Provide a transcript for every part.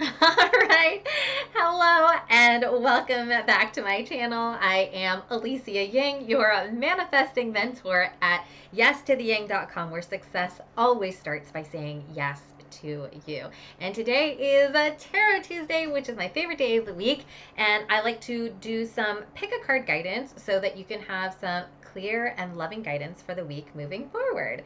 All right. Hello and welcome back to my channel. I am Alicia Yang, your manifesting mentor at yestotheyang.com, where success always starts by saying yes to you. And today is a Tarot Tuesday, which is my favorite day of the week. And I like to do some pick a card guidance so that you can have some clear and loving guidance for the week moving forward.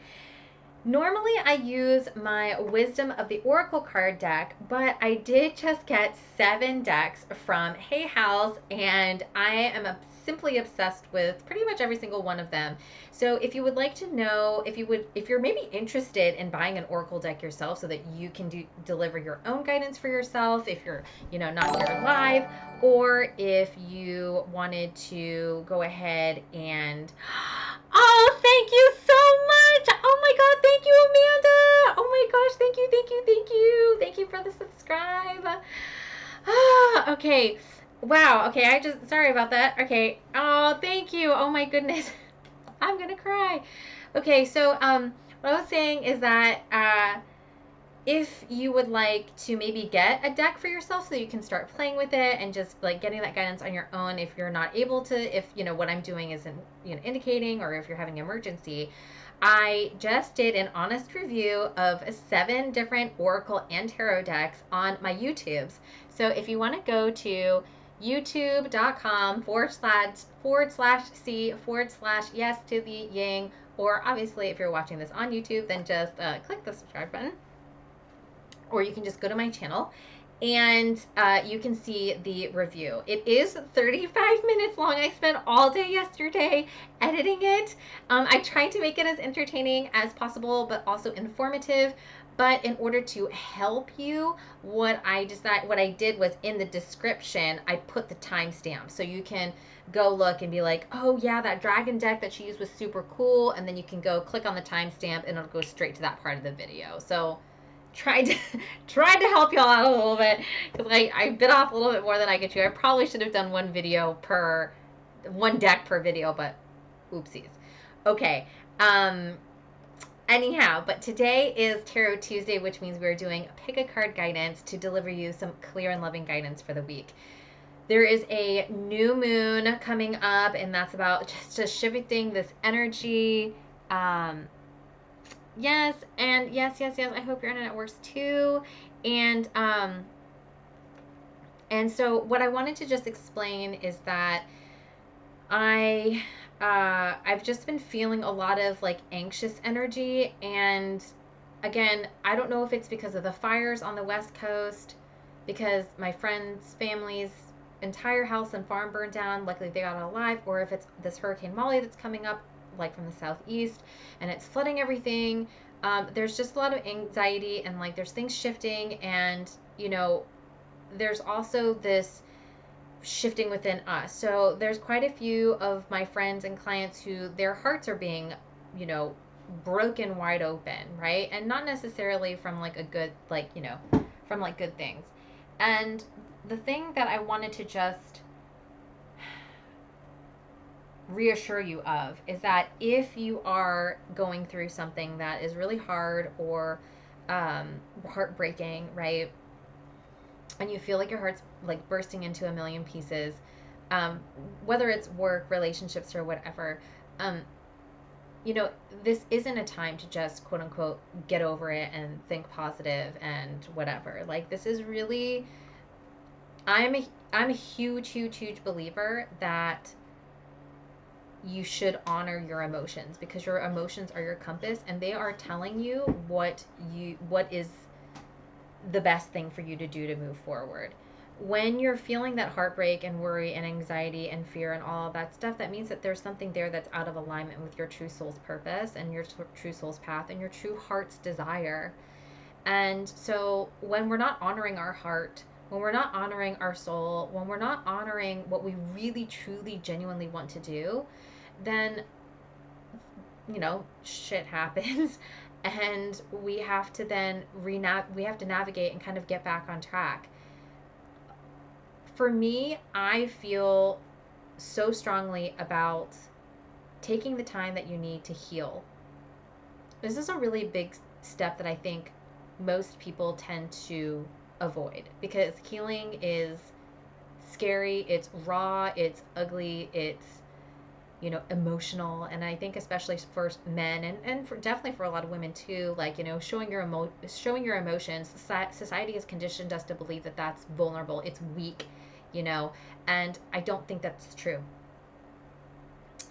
Normally, I use my Wisdom of the Oracle card deck, but I did just get 7 decks from Hay House, and I am simply obsessed with pretty much every single one of them. So, if you would like to know, if you're maybe interested in buying an Oracle deck yourself, so that you can deliver your own guidance for yourself, if you're not here live, or if you wanted to go ahead and oh, thank you so much. Oh my God, thank you, Amanda. Oh my gosh, thank you, thank you, thank you. Thank you for the subscribe. Ah, okay. Wow. Okay, sorry about that. Okay. Oh, thank you. Oh my goodness. I'm gonna cry. Okay, so what I was saying is that if you would like to maybe get a deck for yourself so you can start playing with it and just like getting that guidance on your own, if you're not able to, if what I'm doing isn't indicating, or if you're having an emergency, I just did an honest review of 7 different Oracle and Tarot decks on my YouTubes. So if you want to go to youtube.com/C/yes to the yang, or obviously if you're watching this on YouTube, then just click the subscribe button, or you can just go to my channel and you can see the review. It is 35 minutes long. I spent all day yesterday editing it. I tried to make it as entertaining as possible, but also informative. But in order to help you, what I did was, in the description, I put the timestamp, so you can go look and be like, oh yeah, that dragon deck that she used was super cool, and then you can go click on the timestamp and it'll go straight to that part of the video. So tried to tried to help y'all out a little bit, because I bit off a little bit more than I could chew. I probably should have done one deck per video, but oopsies. Okay. Anyhow, but today is Tarot Tuesday, which means we're doing pick a card guidance to deliver you some clear and loving guidance for the week. There is a new moon coming up, and that's about just shifting this energy. Yes, and yes. I hope your internet works too. And so what I wanted to just explain is that I I've just been feeling a lot of like anxious energy, and again, I don't know if it's because of the fires on the West Coast, because my friend's family's entire house and farm burned down. Luckily, they got out alive, or if it's this Hurricane Molly that's coming up, like from the southeast, and it's flooding everything. There's just a lot of anxiety, and like there's things shifting, and there's also this shifting within us. So there's quite a few of my friends and clients who their hearts are being, broken wide open, right? And not necessarily from like a good, from like good things. And the thing that I wanted to just reassure you of is that if you are going through something that is really hard, or heartbreaking, right? And you feel like your heart's like bursting into a million pieces, um, whether it's work, relationships, or whatever, um, this isn't a time to just quote unquote get over it and think positive and whatever. Like, this is really, I'm a, I'm a huge believer that you should honor your emotions, because your emotions are your compass, and they are telling you what is the best thing for you to do to move forward. When you're feeling that heartbreak and worry and anxiety and fear and all of that stuff, that means that there's something there that's out of alignment with your true soul's purpose and your true soul's path and your true heart's desire. And so when we're not honoring our heart, when we're not honoring our soul, when we're not honoring what we really, truly, genuinely want to do, then shit happens, and we have to then we have to navigate and kind of get back on track. For me, I feel so strongly about taking the time that you need to heal. This is a really big step that I think most people tend to avoid, because healing is scary, it's raw, it's ugly, it's, emotional. And I think especially for men, and for, definitely for a lot of women too, like, showing your emotions, society has conditioned us to believe that that's vulnerable, it's weak, you know, and I don't think that's true.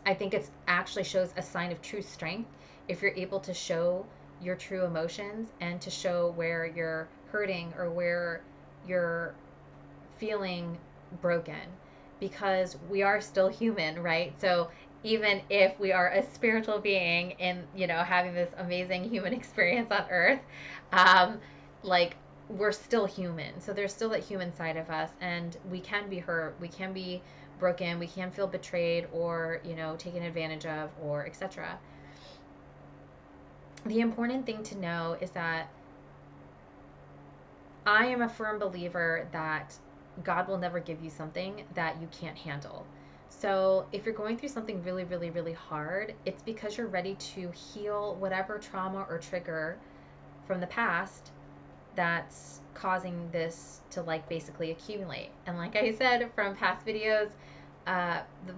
I think it's actually shows a sign of true strength if you're able to show your true emotions and to show where you're hurting or where you're feeling broken, because we are still human, right? So even if we are a spiritual being in, having this amazing human experience on earth, um, like, we're still human. So there's still that human side of us, and we can be hurt, we can be broken, we can feel betrayed or, taken advantage of, or etc. The important thing to know is that I am a firm believer that God will never give you something that you can't handle. So if you're going through something really, really, really hard, it's because you're ready to heal whatever trauma or trigger from the past that's causing this to, like, basically accumulate. And like I said from past videos,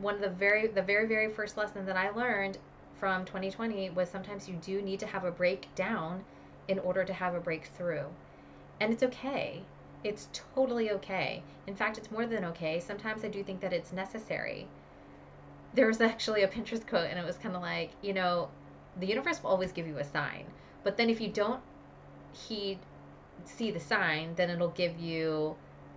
one of the very, very first lesson that I learned from 2020 was sometimes you do need to have a breakdown in order to have a breakthrough. And it's okay. It's totally okay. In fact, it's more than okay. Sometimes I do think that it's necessary. There was actually a Pinterest quote, and it was kind of like, the universe will always give you a sign. But then if you don't heed, see the sign, then it'll give you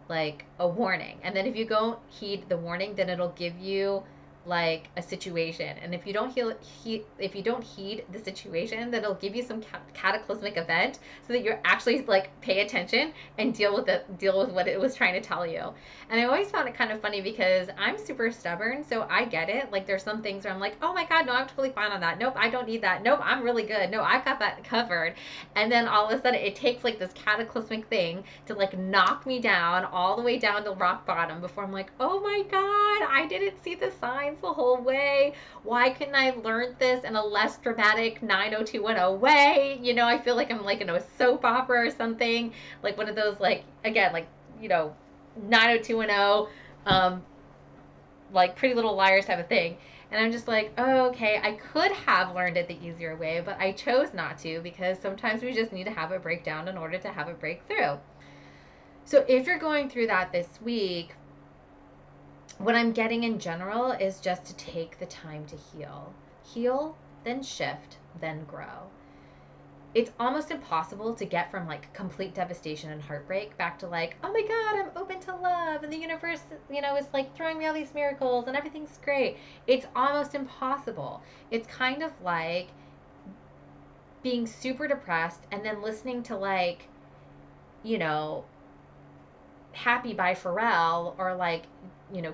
like a warning. And then if you don't heed the warning, then it'll give you like a situation. And if you don't if you don't heed the situation, then it'll give you some cataclysmic event, so that you're actually like pay attention and deal with what it was trying to tell you. And I always found it kind of funny because I'm super stubborn, so I get it. Like, there's some things where I'm like, oh my god, no, I'm totally fine on that. Nope, I don't need that. Nope, I'm really good. No, I've got that covered. And then all of a sudden it takes like this cataclysmic thing to like knock me down all the way down to rock bottom before I'm like, oh my god, I didn't see the signs the whole way. Why couldn't I have learned this in a less dramatic 90210 way? I feel like I'm like in a soap opera or something, like one of those, like, again, like, 90210, like Pretty Little Liars type of thing. And I'm just like, oh, okay, I could have learned it the easier way, but I chose not to, because sometimes we just need to have a breakdown in order to have a breakthrough. So if you're going through that this week, what I'm getting in general is just to take the time to heal. Heal, then shift, then grow. It's almost impossible to get from like complete devastation and heartbreak back to like, oh my god, I'm open to love and the universe, is like throwing me all these miracles and everything's great. It's almost impossible. It's kind of like being super depressed and then listening to, like, you know, Happy by Pharrell, or like,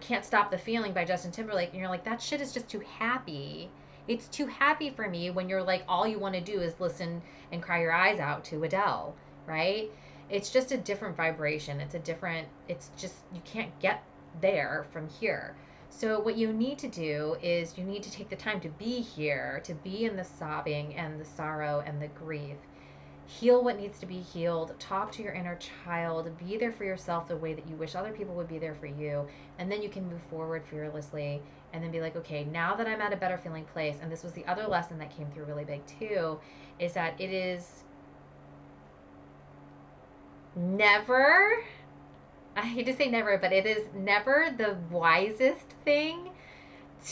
Can't Stop the Feeling by Justin Timberlake, and you're like, that shit is just too happy. It's too happy for me, when you're like, all you want to do is listen and cry your eyes out to Adele, right? It's just a different vibration. It's just, you can't get there from here. So what you need to do is you need to take the time to be here, to be in the sobbing and the sorrow and the grief. Heal what needs to be healed, talk to your inner child, be there for yourself the way that you wish other people would be there for you, and then you can move forward fearlessly, and then be like, okay, now that I'm at a better feeling place. And this was the other lesson that came through really big too, is that it is never, I hate to say never, but it is never the wisest thing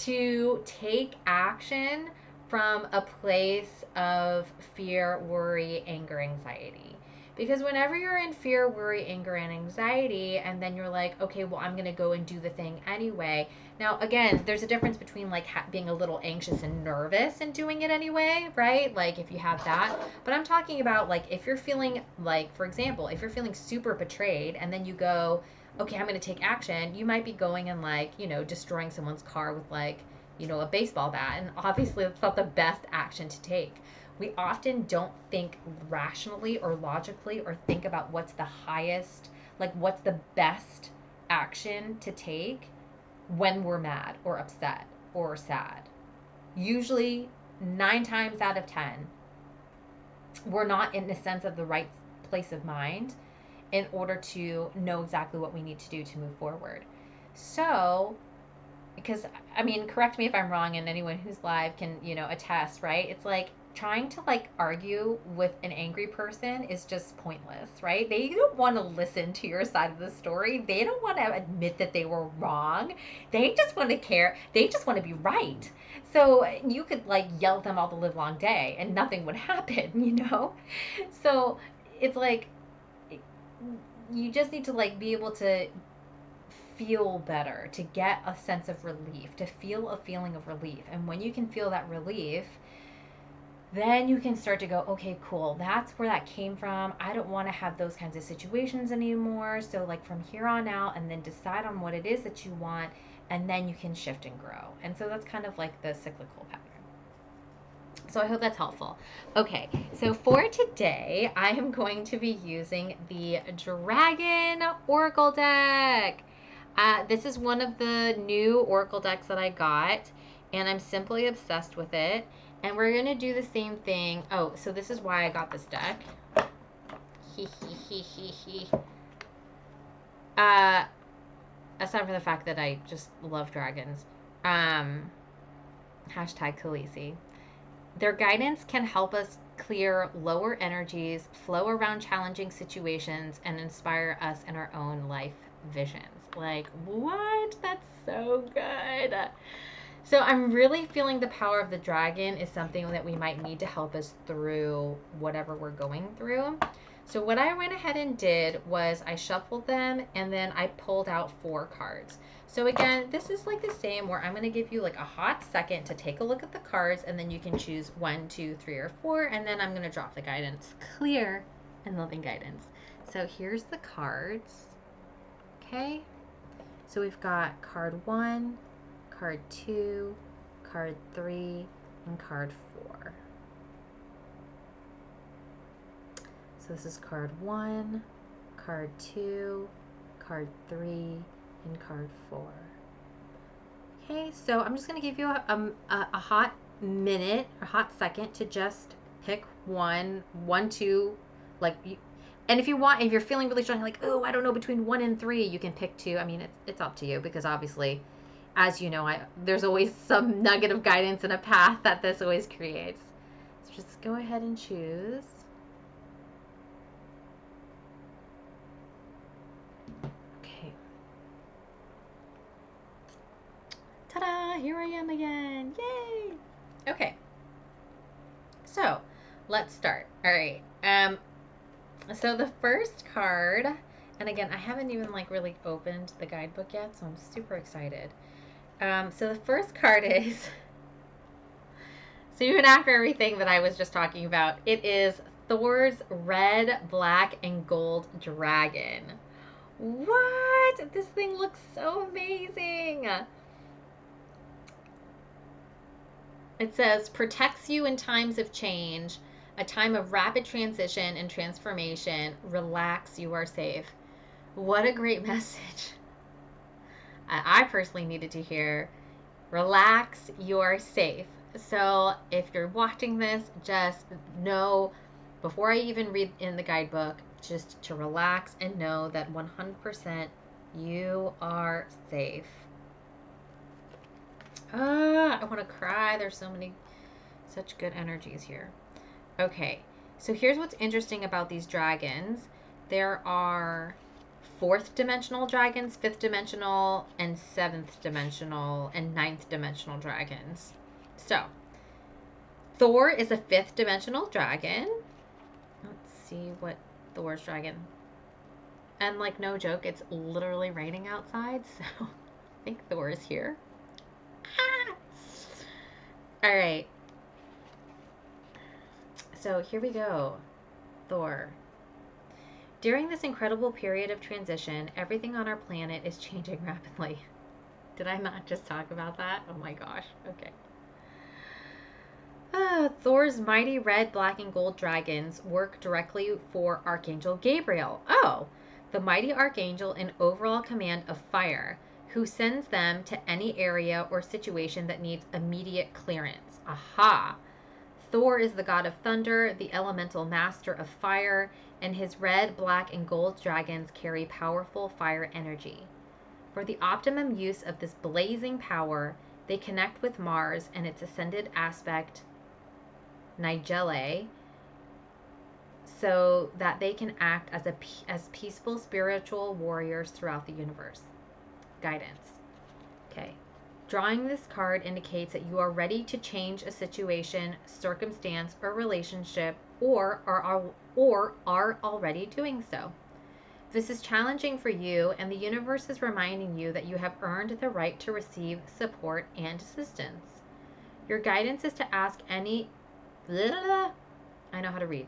to take action from a place of fear, worry, anger, anxiety. Because whenever you're in fear, worry, anger, and anxiety, and then you're like, okay, well, I'm going to go and do the thing anyway. Now, again, there's a difference between like being a little anxious and nervous and doing it anyway, right? Like, if you have that. But I'm talking about, like, if you're feeling, like, for example, if you're feeling super betrayed and then you go, okay, I'm going to take action, you might be going and, like, destroying someone's car with, like, a baseball bat. And obviously, that's not the best action to take. We often don't think rationally or logically, or think about what's the highest, like, what's the best action to take when we're mad or upset or sad. Usually, 9 times out of 10, we're not in the sense of the right place of mind, in order to know exactly what we need to do to move forward. So, because I mean, correct me if I'm wrong, and anyone who's live can, attest, right? It's like trying to like argue with an angry person is just pointless, right? They don't want to listen to your side of the story. They don't want to admit that they were wrong. They just want to care. They just want to be right. So you could like yell at them all the live long day and nothing would happen. So it's like you just need to like be able to feel better, to get a sense of relief, to feel a feeling of relief. And when you can feel that relief, then you can start to go, okay, cool, that's where that came from. I don't want to have those kinds of situations anymore. So, like, from here on out, and then decide on what it is that you want, and then you can shift and grow. And so that's kind of like the cyclical pattern. So I hope that's helpful. Okay, so for today, I am going to be using the Dragon Oracle deck. This is one of the new Oracle decks that I got, and I'm simply obsessed with it. And we're going to do the same thing. Oh, so this is why I got this deck. Aside from the fact that I just love dragons. Hashtag Khaleesi. Their guidance can help us clear lower energies, flow around challenging situations, and inspire us in our own life visions. Like, what? That's so good. So I'm really feeling the power of the dragon is something that we might need to help us through whatever we're going through. So what I went ahead and did was I shuffled them and then I pulled out 4 cards. So again, this is like the same where I'm going to give you like a hot second to take a look at the cards, and then you can choose 1, 2, 3, or 4, and then I'm going to drop the guidance. Clear and loving guidance. So here's the cards. Okay. So we've got card 1, card 2, card 3, and card 4. So this is card 1, card 2, card 3, and card 4. Okay, so I'm just going to give you a hot minute, a hot second to just pick 1, 2, like, and if you're feeling really strong, like, oh, I don't know, between 1 and 3, you can pick 2. I mean, it's up to you, because obviously, as you know, there's always some nugget of guidance and a path that this always creates. So just go ahead and choose. Okay. Ta-da! Here I am again. Yay! Okay. So, let's start. All right. So the first card, and again, I haven't even like really opened the guidebook yet, so I'm super excited. So the first card is, so even after everything that I was just talking about, it is Thor's red, black, and gold dragon. What? This thing looks so amazing. It says, protects you in times of change, a time of rapid transition and transformation. Relax, you are safe. What a great message. I personally needed to hear, relax, you're safe. So if you're watching this, just know, before I even read in the guidebook, just to relax and know that 100% you are safe. I want to cry. There's such good energies here. Okay, so here's what's interesting about these dragons. There are 4th dimensional dragons, 5th dimensional, and 7th dimensional, and 9th dimensional dragons. So, Thor is a 5th dimensional dragon. Let's see what Thor's dragon. And like, no joke, it's literally raining outside, so I think Thor is here. All right. So here we go. Thor. During this incredible period of transition, everything on our planet is changing rapidly. Did I not just talk about that? Oh my gosh. Okay. Thor's mighty red, black, and gold dragons work directly for Archangel Gabriel. Oh, the mighty archangel in overall command of fire, who sends them to any area or situation that needs immediate clearance. Aha! Thor is the god of thunder, the elemental master of fire, and his red, black, and gold dragons carry powerful fire energy. For the optimum use of this blazing power, they connect with Mars and its ascended aspect, Nigelle, so that they can act as peaceful spiritual warriors throughout the universe. Guidance. Okay. Drawing this card indicates that you are ready to change a situation, circumstance, or relationship, or are already doing so. This is challenging for you, and the universe is reminding you that you have earned the right to receive support and assistance. Your guidance is to ask any... I know how to read.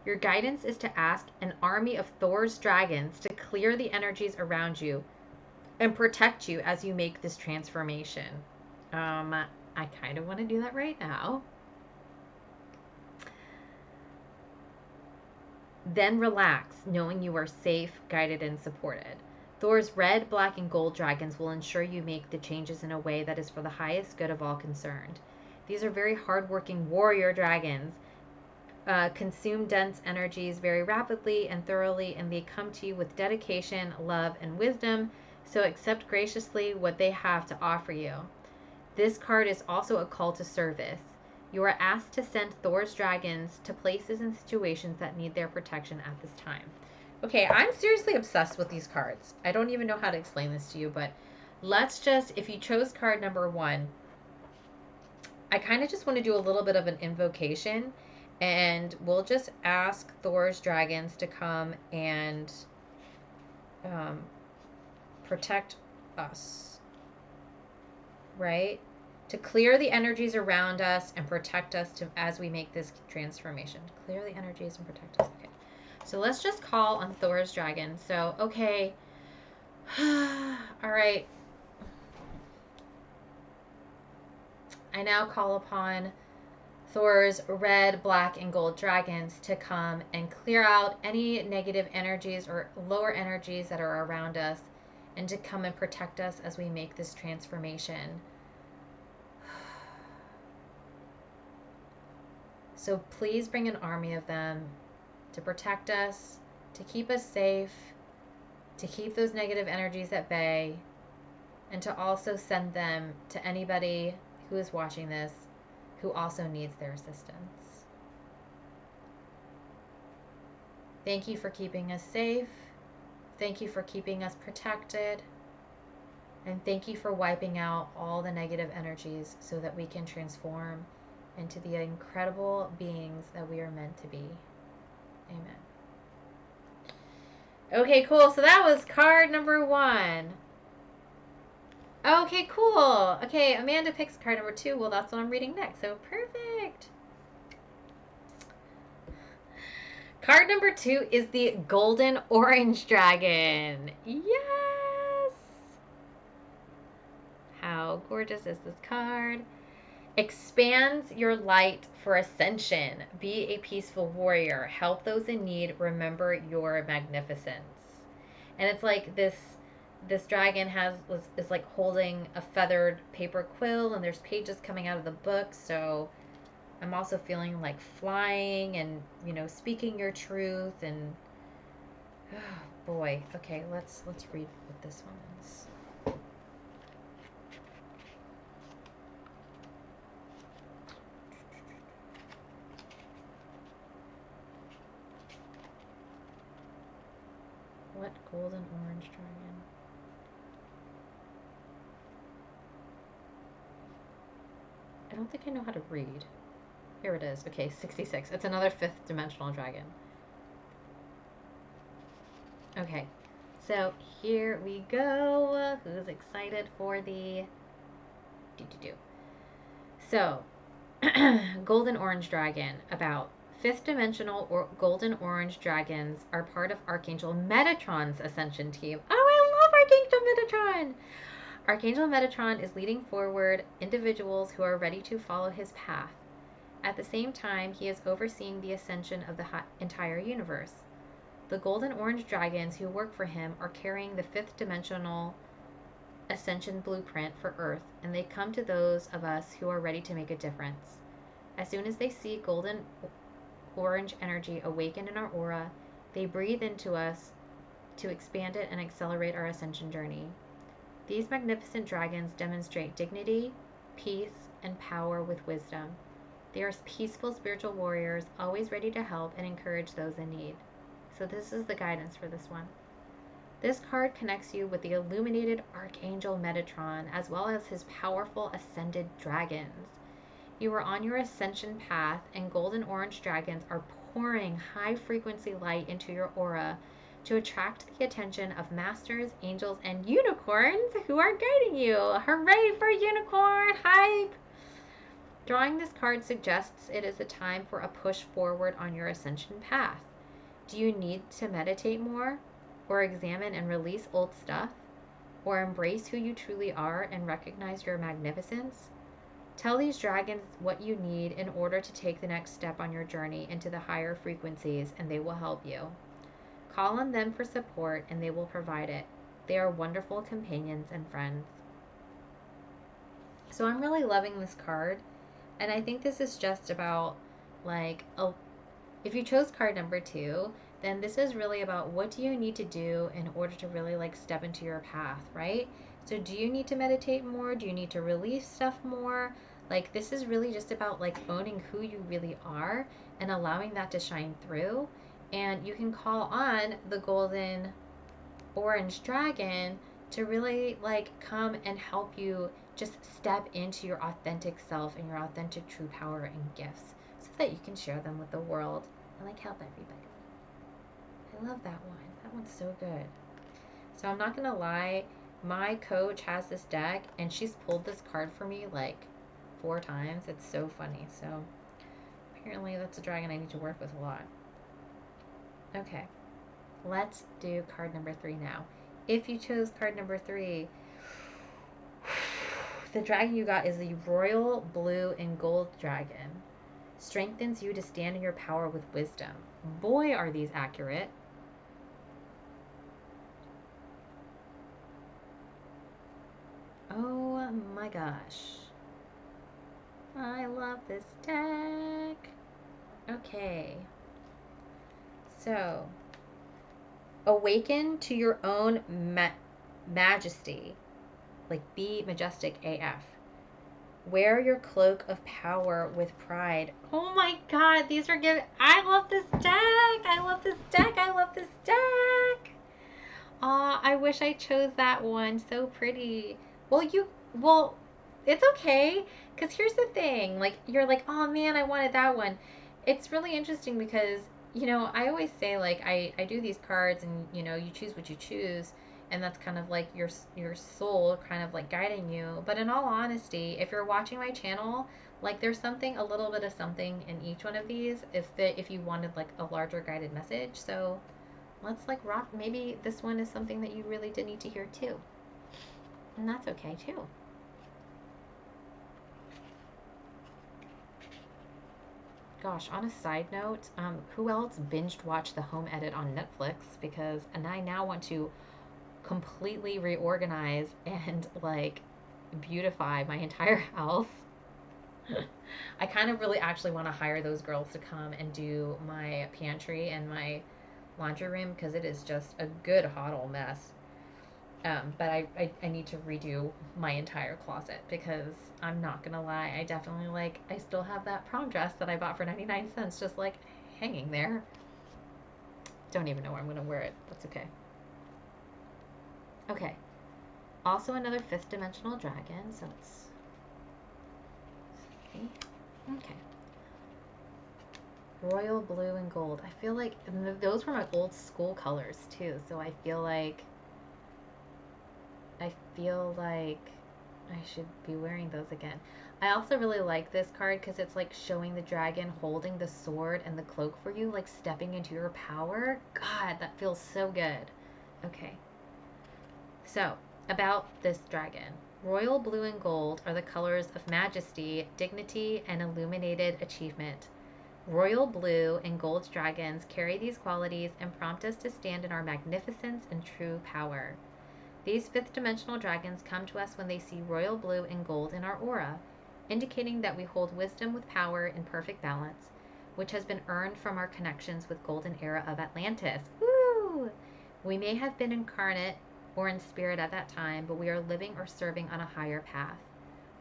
Your guidance is to ask an army of Thor's dragons to clear the energies around you and protect you as you make this transformation. I kind of want to do that right now. Then relax, knowing you are safe, guided, and supported. Thor's red, black, and gold dragons will ensure you make the changes in a way that is for the highest good of all concerned. These are very hardworking warrior dragons. Consume dense energies very rapidly and thoroughly, and they come to you with dedication, love, and wisdom, so accept graciously what they have to offer you. This card is also a call to service. You are asked to send Thor's dragons to places and situations that need their protection at this time. Okay, I'm seriously obsessed with these cards. I don't even know how to explain this to you, but let's just, if you chose card number 1, I kind of just want to do a little bit of an invocation, and we'll just ask Thor's dragons to come and protect us, right? To clear the energies around us and protect us as we make this transformation. To clear the energies and protect us. Okay. So let's just call on Thor's dragon. So, okay. All right. I now call upon Thor's red, black, and gold dragons to come and clear out any negative energies or lower energies that are around us, and to come and protect us as we make this transformation. So please bring an army of them to protect us, to keep us safe, to keep those negative energies at bay, and to also send them to anybody who is watching this who also needs their assistance. Thank you for keeping us safe. Thank you for keeping us protected. And thank you for wiping out all the negative energies so that we can transform into the incredible beings that we are meant to be. Amen. Okay, cool. So that was card number 1. Okay, cool. Okay, Amanda picks card number 2. Well, that's what I'm reading next. So perfect. Card number 2 is the Golden Orange Dragon. Yes! How gorgeous is this card? Expands your light for ascension. Be a peaceful warrior. Help those in need. Remember your magnificence. And it's like this dragon is like holding a feathered paper quill, and there's pages coming out of the book. So I'm also feeling like flying and, speaking your truth. And oh boy. Okay, let's read what this one is. What golden orange dragon? I don't think I know how to read. Here it is. Okay, 66. It's another 5th dimensional dragon. Okay, so here we go. Who's excited for the So, golden orange dragon. About 5th dimensional or golden orange dragons are part of Archangel Metatron's ascension team. Oh, I love Archangel Metatron! Archangel Metatron is leading forward individuals who are ready to follow his path. At the same time, he is overseeing the ascension of the entire universe. The golden orange dragons who work for him are carrying the 5th dimensional ascension blueprint for Earth, and they come to those of us who are ready to make a difference. As soon as they see golden orange energy awaken in our aura, they breathe into us to expand it and accelerate our ascension journey. These magnificent dragons demonstrate dignity, peace, and power with wisdom. They are peaceful spiritual warriors, always ready to help and encourage those in need. So this is the guidance for this one. This card connects you with the illuminated Archangel Metatron, as well as his powerful ascended dragons. You are on your ascension path, and golden orange dragons are pouring high frequency light into your aura to attract the attention of masters, angels, and unicorns who are guiding you. Hooray for unicorn hype! Drawing this card suggests it is a time for a push forward on your ascension path. Do you need to meditate more, or examine and release old stuff, or embrace who you truly are and recognize your magnificence? Tell these dragons what you need in order to take the next step on your journey into the higher frequencies, and they will help you. Call on them for support, and they will provide it. They are wonderful companions and friends. So I'm really loving this card, and I think this is just about, like, if you chose card number 2, then this is really about what do you need to do in order to really, like, step into your path, right? So do you need to meditate more? Do you need to release stuff more? Like, this is really just about, like, owning who you really are and allowing that to shine through. And you can call on the golden orange dragon to really, like, come and help you just step into your authentic self and your authentic true power and gifts so that you can share them with the world and, like, help everybody. I love that one. That one's so good. So I'm not gonna lie, my coach has this deck and she's pulled this card for me like 4 times. It's so funny. So apparently that's a dragon I need to work with a lot. Okay, let's do card number 3 now. If you chose card number 3, the dragon you got is the royal blue and gold dragon. Strengthens you to stand in your power with wisdom. Boy, are these accurate. Oh my gosh. I love this deck. Okay. So, awaken to your own majesty. Like, be majestic AF. Wear your cloak of power with pride. Oh my god, these are giving. I love this deck. I love this deck. I love this deck. Aw, I wish I chose that one. So pretty. Well, it's okay. Because here's the thing. Like, you're like, oh man, I wanted that one. It's really interesting because, you know, I always say, like, I do these cards and, you know, you choose what you choose. And that's kind of like your soul kind of like guiding you. But in all honesty, if you're watching my channel, like, there's something, a little bit of something in each one of these if you wanted like a larger guided message. So let's like rock. Maybe this one is something that you really did need to hear too. And that's okay too. Gosh, on a side note, who else binged watched the home edit on Netflix? And I now want to completely reorganize and like beautify my entire house. I kind of really actually want to hire those girls to come and do my pantry and my laundry room because it is just a good hot old mess. But I need to redo my entire closet because I'm not gonna lie, I definitely like, I still have that prom dress that I bought for 99 cents just like hanging there. Don't even know where I'm gonna wear it. That's okay. Okay. Also another 5th dimensional dragon, so let's see. Okay. Royal blue and gold. I feel like those were my old school colors too, so I feel like I should be wearing those again. I also really like this card because it's like showing the dragon holding the sword and the cloak for you, like stepping into your power. God, that feels so good. Okay. So, about this dragon. Royal blue and gold are the colors of majesty, dignity, and illuminated achievement. Royal blue and gold dragons carry these qualities and prompt us to stand in our magnificence and true power. These 5th dimensional dragons come to us when they see royal blue and gold in our aura. indicating that we hold wisdom with power in perfect balance, which has been earned from our connections with golden era of Atlantis. Woo! We may have been incarnate or in spirit at that time, but we are living or serving on a higher path.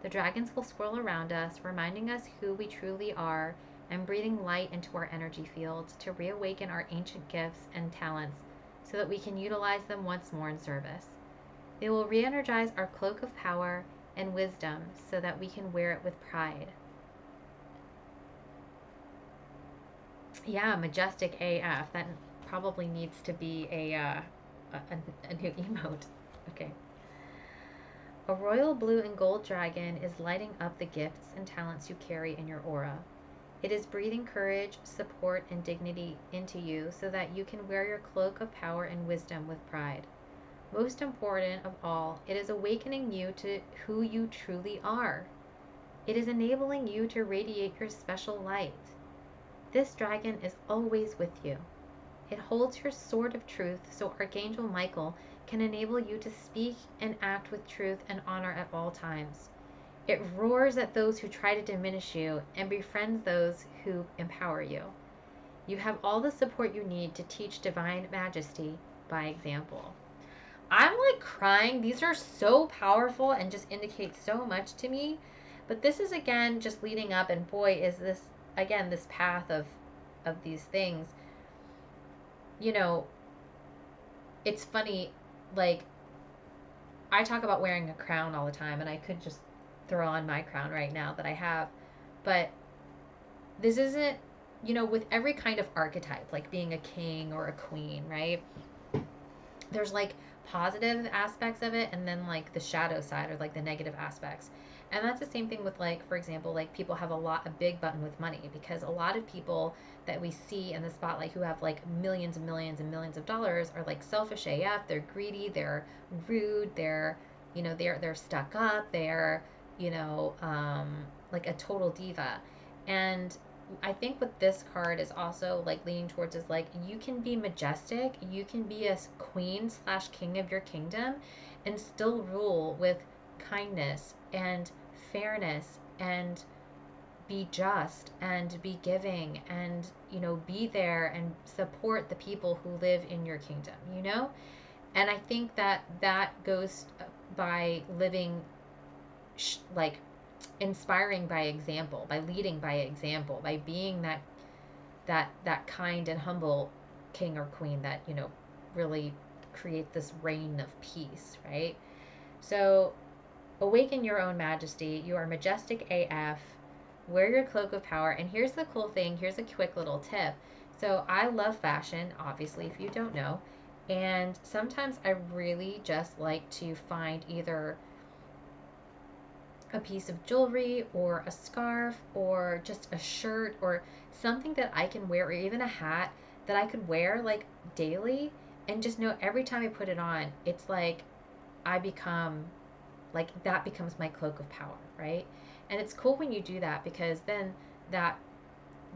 The dragons will swirl around us, reminding us who we truly are and breathing light into our energy fields to reawaken our ancient gifts and talents so that we can utilize them once more in service. They will re-energize our cloak of power and wisdom so that we can wear it with pride. Yeah, majestic AF. That probably needs to be a new emote. Okay. A royal blue and gold dragon is lighting up the gifts and talents you carry in your aura. It is breathing courage, support, and dignity into you so that you can wear your cloak of power and wisdom with pride. Most important of all, it is awakening you to who you truly are. It is enabling you to radiate your special light. This dragon is always with you. It holds your sword of truth so Archangel Michael can enable you to speak and act with truth and honor at all times. It roars at those who try to diminish you and befriends those who empower you. You have all the support you need to teach divine majesty by example. I'm like crying. These are so powerful and just indicate so much to me. But this is again just leading up, and boy, is this again this path of these things. You know, it's funny, like I talk about wearing a crown all the time, and I could just throw on my crown right now that I have, but this isn't, you know, with every kind of archetype, like being a king or a queen, right? There's like positive aspects of it and then like the shadow side or like the negative aspects. And that's the same thing with, like, for example, like people have a big button with money, because a lot of people that we see in the spotlight who have like millions and millions and millions of dollars are like selfish AF. They're greedy, they're rude, they're, you know, they're stuck up, they're, you know, like a total diva. And I think what this card is also like leaning towards is like you can be majestic, you can be a queen slash king of your kingdom and still rule with kindness and fairness and be just and be giving and, you know, be there and support the people who live in your kingdom, you know? And I think that that goes by living like inspiring by example, by leading by example, by being that kind and humble king or queen that, you know, really create this reign of peace, right? So awaken your own majesty. You are majestic AF. Wear your cloak of power. And here's the cool thing. Here's a quick little tip. So I love fashion, obviously, if you don't know. And sometimes I really just like to find either a piece of jewelry or a scarf or just a shirt or something that I can wear, or even a hat that I could wear like daily, and just know every time I put it on, it's like I become like that becomes my cloak of power, right? And it's cool when you do that, because then that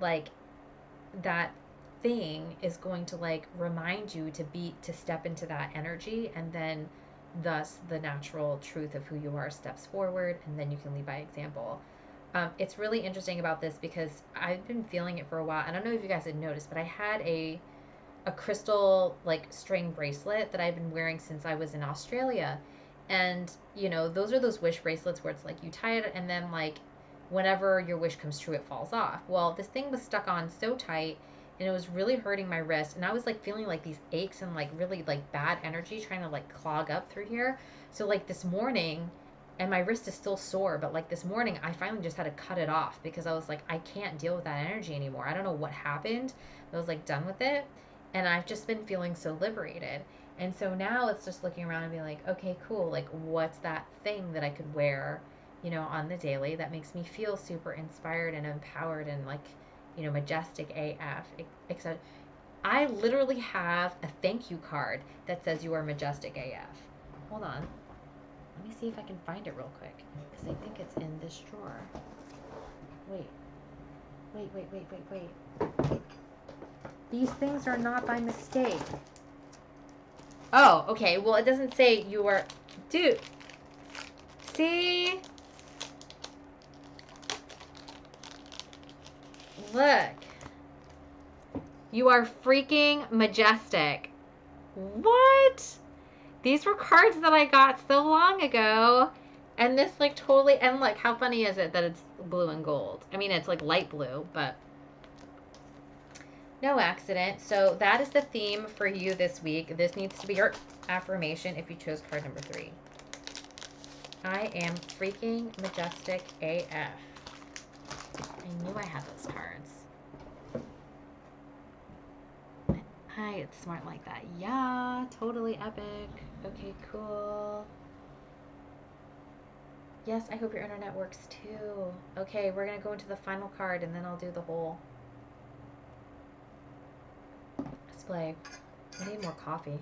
like that thing is going to like remind you to step into that energy, and then thus the natural truth of who you are steps forward, and then you can lead by example. It's really interesting about this because I've been feeling it for a while. I don't know if you guys had noticed, but I had a crystal like string bracelet that I've been wearing since I was in Australia. And, you know, those are those wish bracelets where it's like you tie it and then like whenever your wish comes true, it falls off. Well, this thing was stuck on so tight and it was really hurting my wrist. And I was like feeling like these aches and like really like bad energy trying to like clog up through here. So like this morning, and my wrist is still sore, but like this morning I finally just had to cut it off because I was like, I can't deal with that energy anymore. I don't know what happened. I was like done with it. And I've just been feeling so liberated. And so now it's just looking around and being like, okay, cool. Like, what's that thing that I could wear, you know, on the daily that makes me feel super inspired and empowered and like, you know, majestic AF, etc. I literally have a thank you card that says you are majestic AF. Hold on. Let me see if I can find it real quick, because I think it's in this drawer. Wait. These things are not by mistake. Oh, okay. Well, it doesn't say you are... Dude. See? Look. You are freaking majestic. What? These were cards that I got so long ago. And this like totally, and look, how funny is it that it's blue and gold? I mean, it's like light blue, but no accident. So that is the theme for you this week. This needs to be your affirmation if you chose card number 3. I am freaking majestic AF. I knew I had those cards. Hi, it's smart like that. Yeah, totally epic. Okay, cool. Yes, I hope your internet works too. Okay, we're going to go into the final card and then I'll do the whole display. I need more coffee.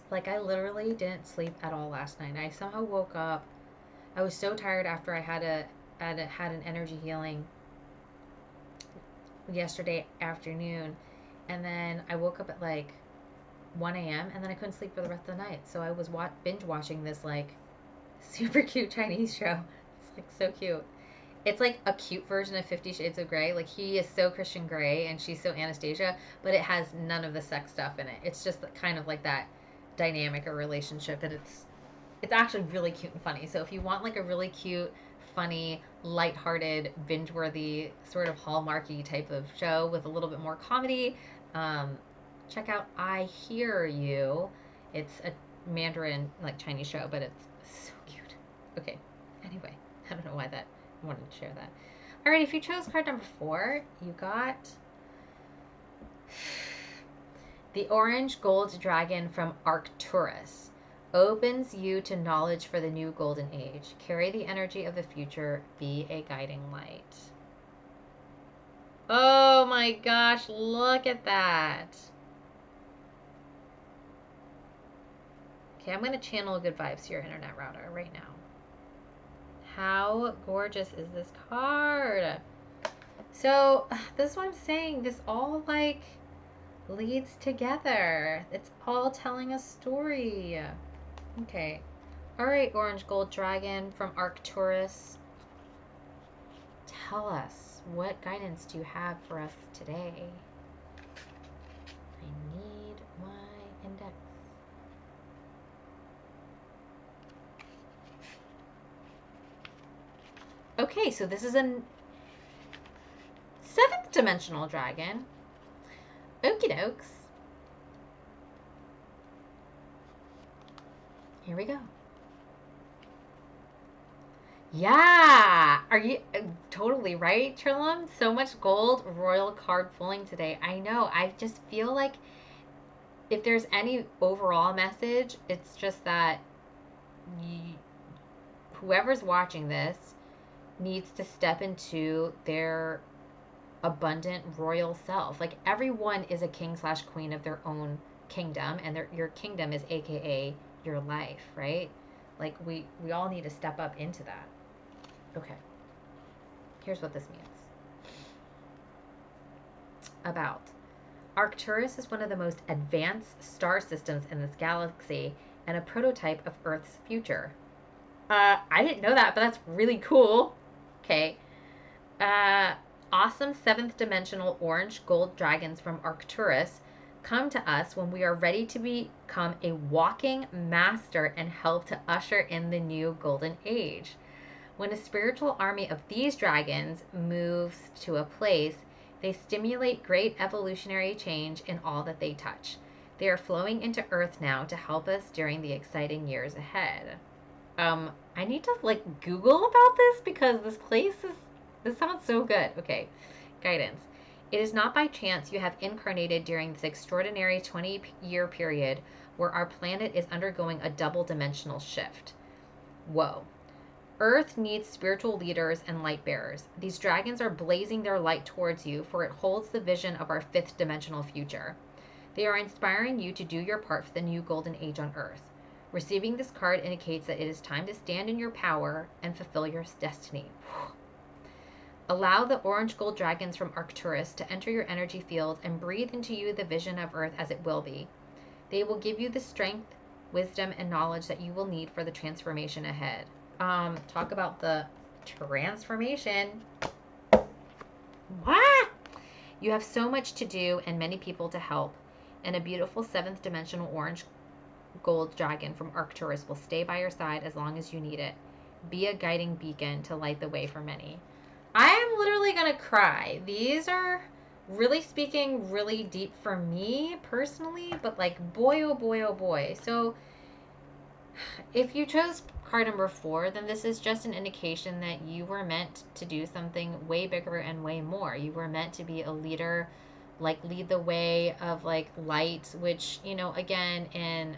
Like, I literally didn't sleep at all last night. I somehow woke up. I was so tired after I had an energy healing yesterday afternoon. And then I woke up at like 1 a.m. and then I couldn't sleep for the rest of the night. So I was binge watching this like super cute Chinese show. It's like so cute. It's like a cute version of 50 Shades of Grey. Like he is so Christian Grey and she's so Anastasia, but it has none of the sex stuff in it. It's just kind of like that dynamic or relationship, and it's actually really cute and funny. So if you want like a really cute, funny, lighthearted, binge-worthy, sort of hallmarky type of show with a little bit more comedy, check out I Hear You. It's a Mandarin like Chinese show, but it's so cute. Okay. Anyway, I don't know why that I wanted to share that. All right, if you chose card number 4, you got the orange gold dragon from Arcturus. Opens you to knowledge for the new golden age. Carry the energy of the future. Be a guiding light. Oh my gosh, look at that. Okay, I'm going to channel good vibes to your internet router right now. How gorgeous is this card? So, this is what I'm saying. This all like leads together. It's all telling a story. Okay. All right, Orange Gold Dragon from Arcturus. Tell us, what guidance do you have for us today? I need my index. Okay, so this is a 7th dimensional dragon. Okie dokes. Here we go. Yeah! Are you totally right, Trilum? So much gold royal card pulling today. I know. I just feel like if there's any overall message, it's just that whoever's watching this needs to step into their abundant royal self. Like everyone is a king/queen of their own kingdom, and your kingdom is AKA your life, right? Like we all need to step up into that. Okay. Here's what this means. About Arcturus is one of the most advanced star systems in this galaxy and a prototype of Earth's future. I didn't know that, but that's really cool. Okay. Awesome 7th dimensional orange gold dragons from Arcturus come to us when we are ready to become a walking master and help to usher in the new golden age. When a spiritual army of these dragons moves to a place, they stimulate great evolutionary change in all that they touch. They are flowing into Earth now to help us during the exciting years ahead. I need to like Google about this because this sounds so good. Okay, guidance. It is not by chance you have incarnated during this extraordinary 20-year period where our planet is undergoing a double-dimensional shift. Whoa. Earth needs spiritual leaders and light bearers. These dragons are blazing their light towards you, for it holds the vision of our 5th dimensional future. They are inspiring you to do your part for the new golden age on Earth. Receiving this card indicates that it is time to stand in your power and fulfill your destiny. Allow the orange gold dragons from Arcturus to enter your energy field and breathe into you the vision of Earth as it will be. They will give you the strength wisdom, and knowledge that you will need for the transformation ahead. Talk about the transformation. What? You have so much to do and many people to help. And a beautiful seventh dimensional orange gold dragon from Arcturus will stay by your side as long as you need it. Be a guiding beacon to light the way for many. I am literally going to cry. These are really speaking really deep for me personally, but like boy, oh boy, oh boy. So if you chose card number 4, then this is just an indication that you were meant to do something way bigger and way more. You were meant to be a leader, like lead the way of like light, which, you know, again, in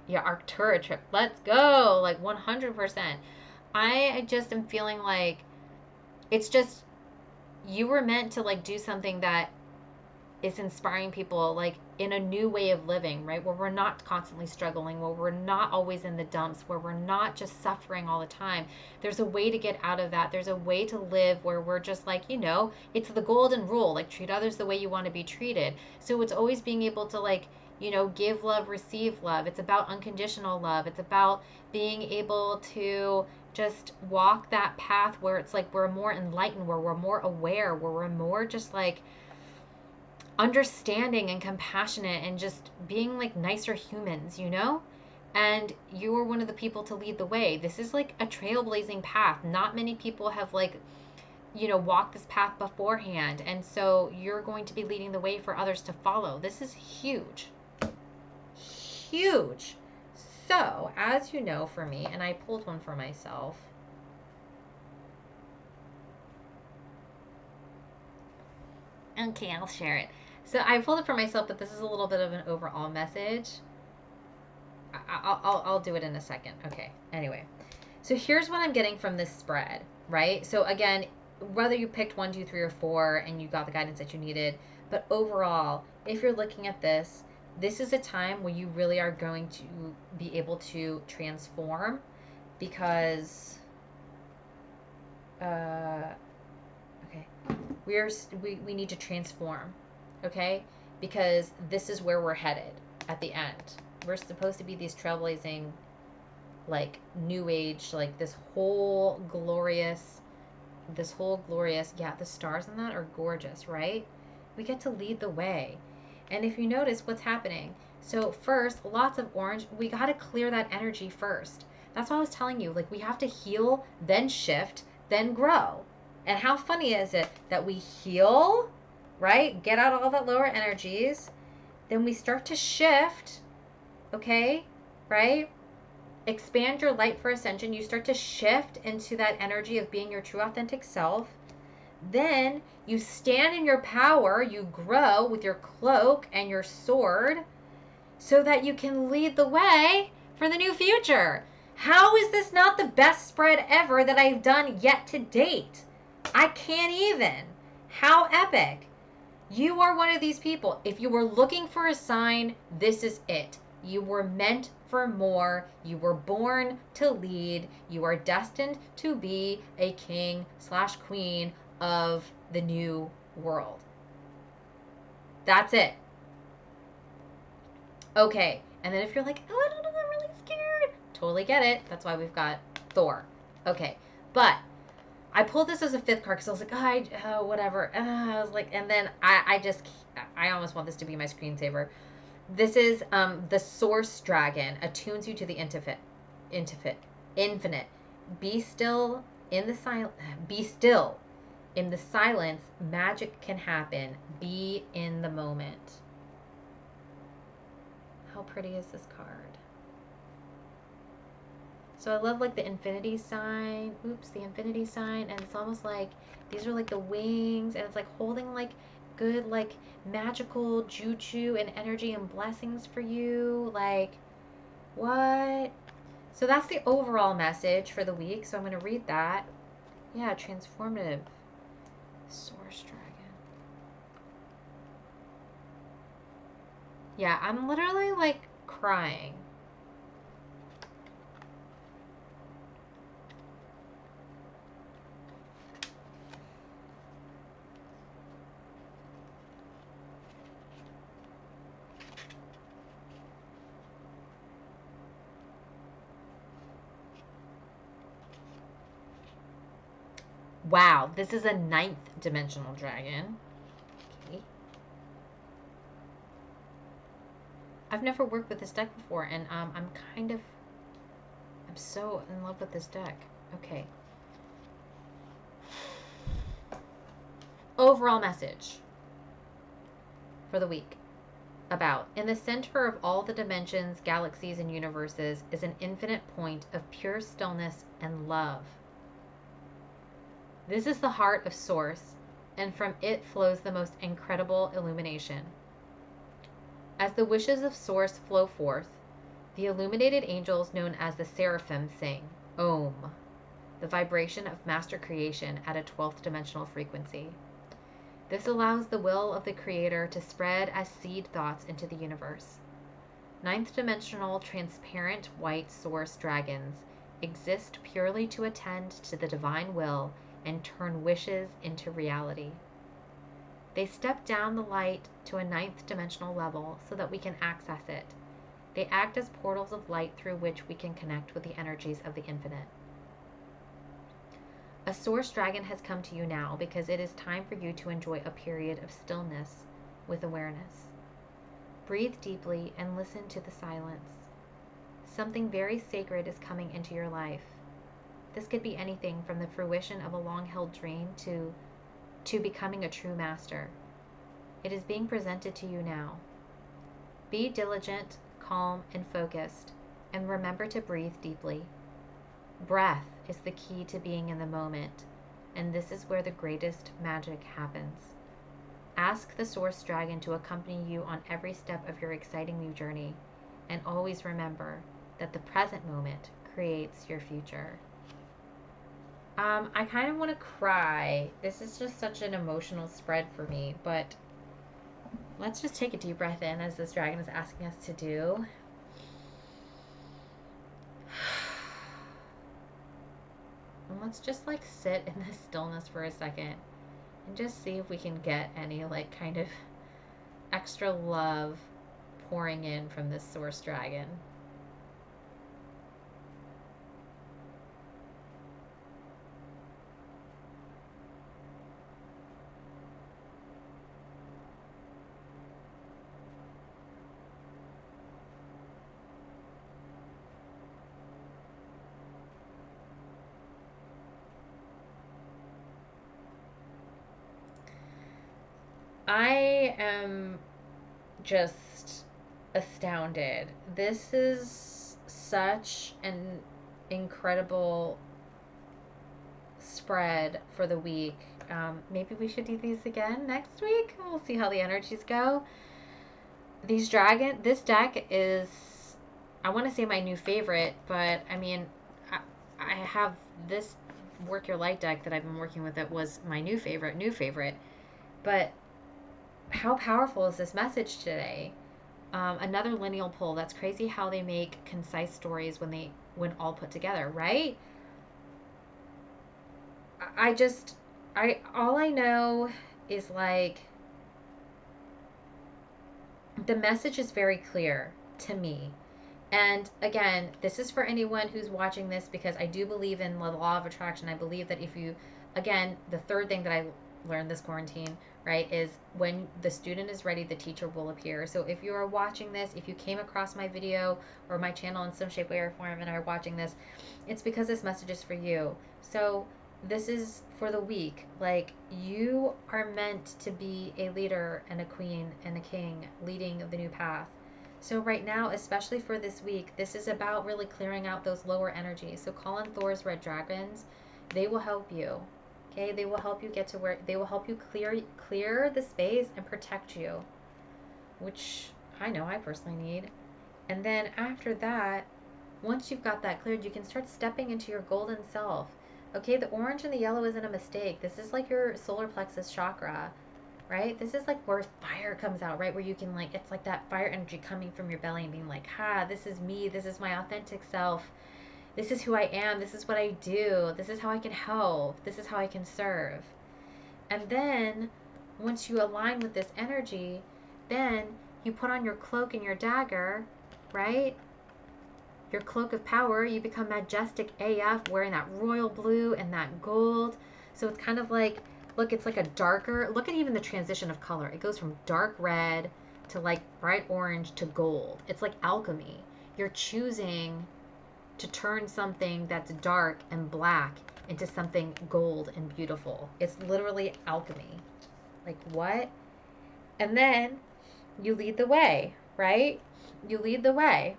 your Arctura trip, let's go, like 100%. I just am feeling like it's just you were meant to like do something that is inspiring people like in a new way of living, right? Where we're not constantly struggling, where we're not always in the dumps, where we're not just suffering all the time. There's a way to get out of that. There's a way to live where we're just like, you know, it's the golden rule, like treat others the way you want to be treated. So it's always being able to like, you know, give love, receive love. It's about unconditional love. It's about being able to just walk that path where it's like we're more enlightened, where we're more aware, where we're more just like understanding and compassionate and just being like nicer humans, you know? And you are one of the people to lead the way. This is like a trailblazing path. Not many people have like, you know, walked this path beforehand. And so you're going to be leading the way for others to follow. This is huge. Huge. So, as you know, for me, and I pulled one for myself. Okay, I'll share it. So I pulled it for myself, but this is a little bit of an overall message. I'll do it in a second. Okay. Anyway, so here's what I'm getting from this spread, right? So again, whether you picked 1, 2, 3, or 4, and you got the guidance that you needed, but overall, if you're looking at this, this is a time where you really are going to be able to transform, because okay, we need to transform, okay? Because this is where we're headed at the end. We're supposed to be these trailblazing, like new age, like this whole glorious, yeah, the stars in that are gorgeous, right? We get to lead the way. And if you notice what's happening, so first, lots of orange, we got to clear that energy first. That's what I was telling you. Like, we have to heal, then shift, then grow. And how funny is it that we heal, right? Get out all that lower energies. Then we start to shift, okay? Right? Expand your light for ascension. You start to shift into that energy of being your true authentic self. Then you stand in your power. You grow with your cloak and your sword so that you can lead the way for the new future. How is this not the best spread ever that I've done yet to date? I can't even. How epic. You are one of these people. If you were looking for a sign, this is it. You were meant for more. You were born to lead. You are destined to be a king/queen of the new world. That's it. Okay. And then if you're like, oh, I don't know, I'm really scared. Totally get it. That's why we've got Thor. Okay. But I pulled this as a 5th card because I was like, oh, whatever. I was like, and then I almost want this to be my screensaver. This is the Source Dragon attunes you to the infinite. Be still in the silence. Be still in the silence. Magic can happen. Be in the moment. How pretty is this card? So I love like the infinity sign. Oops, the infinity sign. And it's almost like these are like the wings. And it's like holding like good like magical juju and energy and blessings for you. Like, what? So that's the overall message for the week. So I'm going to read that. Yeah, transformative. Source Dragon. Yeah, I'm literally like crying. Wow, this is a ninth dimensional dragon. Okay. I've never worked with this deck before, and I'm so in love with this deck. Okay. Overall message for the week. About, in the center of all the dimensions, galaxies, and universes is an infinite point of pure stillness and love. This is the heart of Source, and from it flows the most incredible illumination. As the wishes of Source flow forth, the illuminated angels known as the seraphim sing Om, the vibration of master creation at a 12th dimensional frequency. This allows the will of the Creator to spread as seed thoughts into the universe. Ninth dimensional transparent white source dragons exist purely to attend to the divine will and turn wishes into reality. They step down the light to a ninth dimensional level so that we can access it. They act as portals of light through which we can connect with the energies of the infinite. A source dragon has come to you now because it is time for you to enjoy a period of stillness with awareness. Breathe deeply and listen to the silence. Something very sacred is coming into your life. This could be anything from the fruition of a long-held dream to becoming a true master. It is being presented to you now. Be diligent, calm, and focused, and remember to breathe deeply. Breath is the key to being in the moment, and this is where the greatest magic happens. Ask the Source Dragon to accompany you on every step of your exciting new journey, and always remember that the present moment creates your future. I kind of want to cry. This is just such an emotional spread for me, but let's just take a deep breath in as this dragon is asking us to do. And let's just like sit in this stillness for a second and just see if we can get any like kind of extra love pouring in from this source dragon. I am just astounded. This is such an incredible spread for the week. Maybe we should do these again next week. We'll see how the energies go. This deck is, I want to say my new favorite, but I mean, I have this Work Your Light deck that I've been working with that was my new favorite. But how powerful is this message today? Another lineal pull. That's crazy how they make concise stories when all put together, right? All I know is like the message is very clear to me. And again, this is for anyone who's watching this because I do believe in the law of attraction. I believe that if you, again, the third thing that I learned this quarantine, right, is when the student is ready, the teacher will appear. So if you are watching this, if you came across my video or my channel in some shape, way, or form and are watching this, it's because this message is for you. So this is for the week. Like, you are meant to be a leader and a queen and a king leading the new path. So right now, especially for this week, this is about really clearing out those lower energies. So call in Thor's red dragons. They will help you. Okay, they will help you get to where they will help you clear the space and protect you, which I know I personally need. And then after that, once you've got that cleared, you can start stepping into your golden self. Okay, the orange and the yellow isn't a mistake. This is like your solar plexus chakra, right? This is like where fire comes out, right? Where you can like, it's like that fire energy coming from your belly and being like, this is me. This is my authentic self. This is who I am. This is what I do. This is how I can help. This is how I can serve. And then once you align with this energy, then you put on your cloak and your dagger, right? Your cloak of power, you become majestic AF wearing that royal blue and that gold. So it's kind of like, look, it's like a darker, look at even the transition of color. It goes from dark red to like bright orange to gold. It's like alchemy. You're choosing to turn something that's dark and black into something gold and beautiful. It's literally alchemy. Like, what? And then you lead the way, right? You lead the way.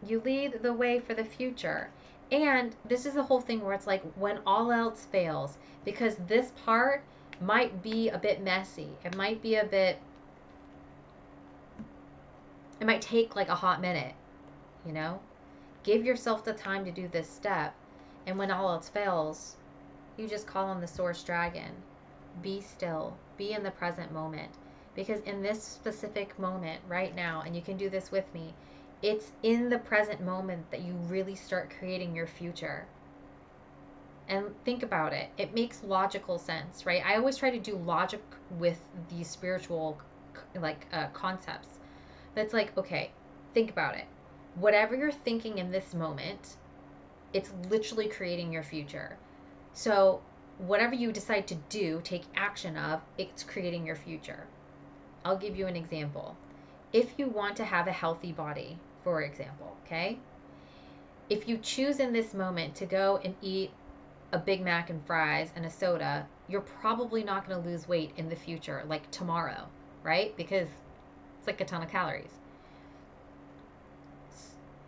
You lead the way for the future. And this is the whole thing where it's like when all else fails, because this part might be a bit messy. It might be a bit, it might take like a hot minute, you know? Give yourself the time to do this step. And when all else fails, you just call on the source dragon. Be still. Be in the present moment. Because in this specific moment right now, and you can do this with me, it's in the present moment that you really start creating your future. And think about it. It makes logical sense, right? I always try to do logic with these spiritual concepts. But it's like, okay, think about it. Whatever you're thinking in this moment, it's literally creating your future. So whatever you decide to do, take action of, it's creating your future. I'll give you an example. If you want to have a healthy body, for example, okay? If you choose in this moment to go and eat a Big Mac and fries and a soda, you're probably not going to lose weight in the future, like tomorrow, right? Because it's like a ton of calories.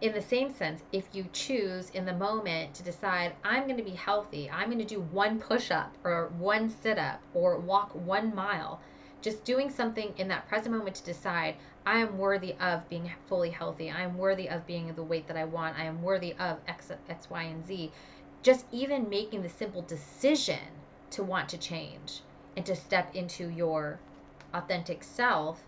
In the same sense, if you choose in the moment to decide, I'm going to be healthy, I'm going to do one push up or one sit up or walk 1 mile, just doing something in that present moment to decide, I am worthy of being fully healthy, I am worthy of being the weight that I want, I am worthy of X, Y, and Z. Just even making the simple decision to want to change and to step into your authentic self,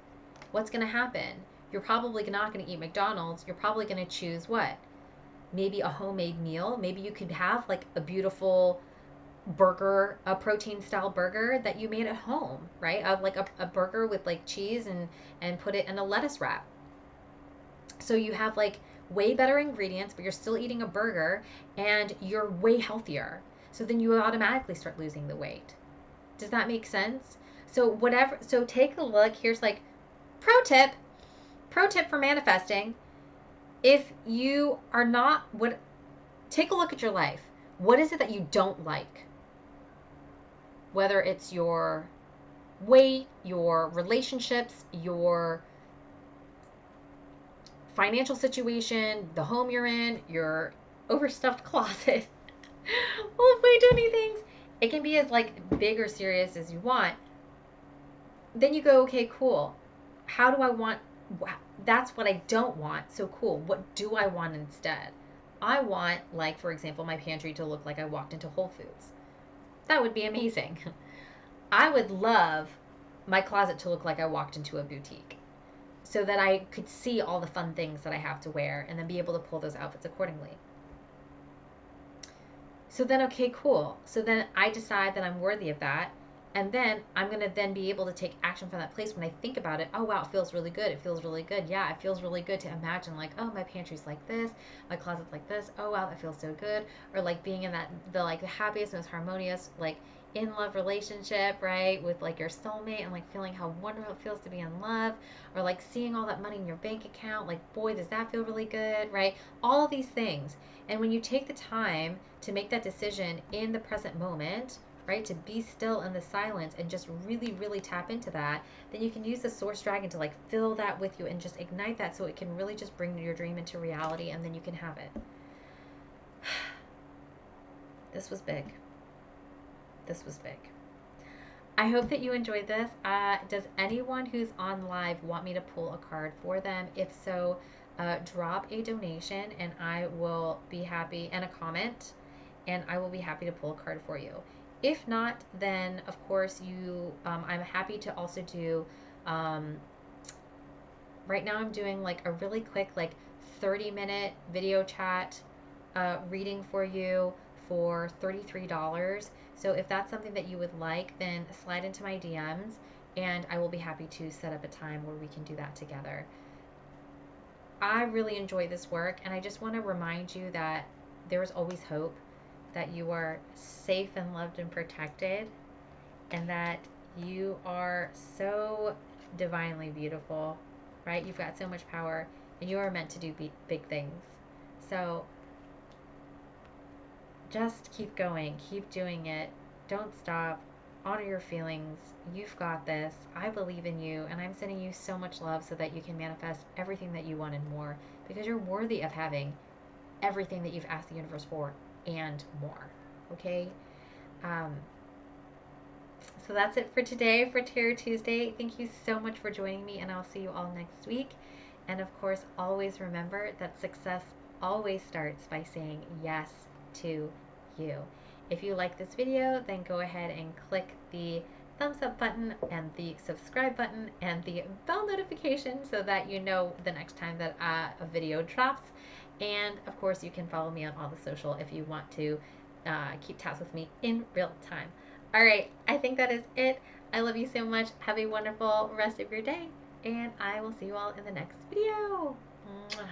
what's going to happen? You're probably not going to eat McDonald's. You're probably going to choose what? Maybe a homemade meal. Maybe you could have like a beautiful burger, a protein style burger that you made at home, right? Like a burger with like cheese and put it in a lettuce wrap. So you have like way better ingredients, but you're still eating a burger and you're way healthier. So then you automatically start losing the weight. Does that make sense? So take a look. Here's like pro tip for manifesting. If you are not, take a look at your life. What is it that you don't like? Whether it's your weight, your relationships, your financial situation, the home you're in, your overstuffed closet, well, way too many things. It can be as like big or serious as you want. Then you go, okay, cool. How do I want? That's what I don't want. So cool. What do I want instead? I want, like, for example, my pantry to look like I walked into Whole Foods. That would be amazing. I would love my closet to look like I walked into a boutique so that I could see all the fun things that I have to wear and then be able to pull those outfits accordingly. So then, okay, cool. So then I decide that I'm worthy of that. And then I'm going to then be able to take action from that place when I think about it. Oh, wow, it feels really good. It feels really good. Yeah, it feels really good to imagine like, oh, my pantry's like this. My closet's like this. Oh, wow, that feels so good. Or like being in the happiest, most harmonious, like in love relationship, right? With like your soulmate and like feeling how wonderful it feels to be in love. Or like seeing all that money in your bank account. Like, boy, does that feel really good, right? All of these things. And when you take the time to make that decision in the present moment, right, to be still in the silence and just really, really tap into that, then you can use the source dragon to like fill that with you and just ignite that so it can really just bring your dream into reality, and then you can have it. This was big. This was big. I hope that you enjoyed this. Does anyone who's on live want me to pull a card for them? If so, drop a donation and I will be happy, and a comment, and I will be happy to pull a card for you. If not, then of course I'm happy to also do, right now I'm doing like a really quick, like 30-minute video chat reading for you for $33. So if that's something that you would like, then slide into my DMs and I will be happy to set up a time where we can do that together. I really enjoy this work, and I just want to remind you that there is always hope. that you are safe and loved and protected, and that you are so divinely beautiful, right? You've got so much power, and you are meant to do big things. So just keep going, keep doing it. Don't stop. Honor your feelings. You've got this. I believe in you, and I'm sending you so much love so that you can manifest everything that you want and more, because you're worthy of having everything that you've asked the universe for and more. Okay? Um, so that's it for today for Tarot Tuesday. Thank you so much for joining me, and I'll see you all next week. And of course, always remember that success always starts by saying yes to you. If you like this video, then go ahead and click the thumbs up button and the subscribe button and the bell notification so that you know the next time that a video drops. And of course, you can follow me on all the social if you want to keep tabs with me in real time. All right, I think that is it. I love you so much. Have a wonderful rest of your day, and I will see you all in the next video. Mwah.